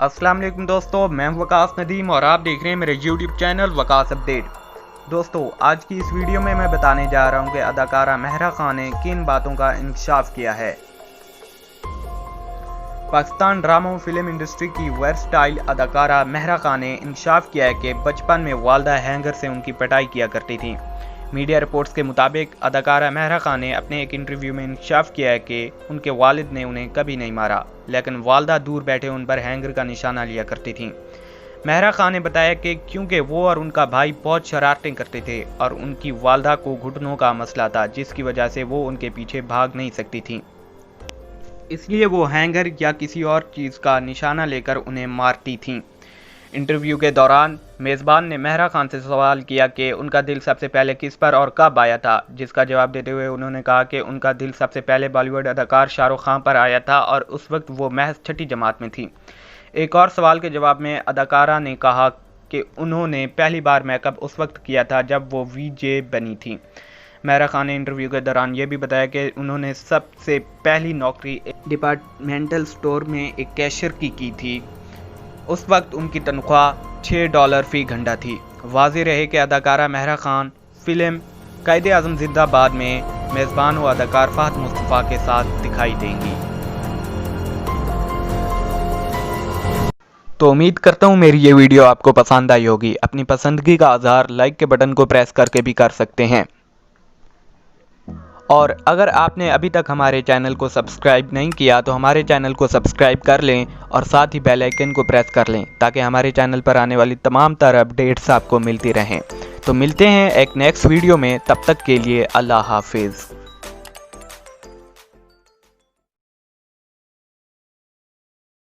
अस्सलाम वालेकुम दोस्तों, मैं हूं वकास नदीम और आप देख रहे हैं मेरे YouTube चैनल वकास अपडेट। दोस्तों, आज की इस वीडियो में मैं बताने जा रहा हूं कि अदाकारा महरा खान ने किन बातों का इंकशाफ किया है। पाकिस्तान ड्रामा और फिल्म इंडस्ट्री की वर्सटाइल अदाकारा महरा खान ने इंकशाफ किया है कि बचपन में वालदा हैंगर से उनकी पिटाई किया करती थी। मीडिया रिपोर्ट्स के मुताबिक अदाकारा महरा खान ने अपने एक इंटरव्यू में इंकशाफ किया है कि उनके वालिद ने उन्हें कभी नहीं मारा, लेकिन वालदा दूर बैठे उन पर हैंगर का निशाना लिया करती थीं। महरा खान ने बताया कि क्योंकि वो और उनका भाई बहुत शरारतें करते थे और उनकी वालदा को घुटनों का मसला था, जिसकी वजह से वो उनके पीछे भाग नहीं सकती थीं, इसलिए वो हैंगर या किसी और चीज़ का निशाना लेकर उन्हें मारती थीं। इंटरव्यू के दौरान मेज़बान ने महरा खान से सवाल किया कि उनका दिल सबसे पहले किस पर और कब आया था, जिसका जवाब देते हुए उन्होंने कहा कि उनका दिल सबसे पहले बॉलीवुड अदाकार शाहरुख खान पर आया था और उस वक्त वो महज छठी जमात में थी। एक और सवाल के जवाब में अदाकारा ने कहा कि उन्होंने पहली बार मेकअप उस वक्त किया था जब वो वीजे बनी थी। महरा खान ने इंटरव्यू के दौरान ये भी बताया कि उन्होंने सबसे पहली नौकरी डिपार्टमेंटल स्टोर में एक कैशियर की थी। उस वक्त उनकी तनख्वाह $6 फी घंटा थी। वाज़ेह रहे कि अदाकारा महरा खान फिल्म कायदे-ए-आज़म जिंदाबाद में मेज़बान व अदाकार फहद मुस्तफ़ा के साथ दिखाई देंगी। तो उम्मीद करता हूँ मेरी ये वीडियो आपको पसंद आई होगी। अपनी पसंदगी का इज़हार लाइक के बटन को प्रेस करके भी कर सकते हैं, और अगर आपने अभी तक हमारे चैनल को सब्सक्राइब नहीं किया तो हमारे चैनल को सब्सक्राइब कर लें और साथ ही बेल आइकन को प्रेस कर लें ताकि हमारे चैनल पर आने वाली तमाम तरह अपडेट्स आपको मिलती रहें। तो मिलते हैं एक नेक्स्ट वीडियो में, तब तक के लिए अल्लाह हाफिज़।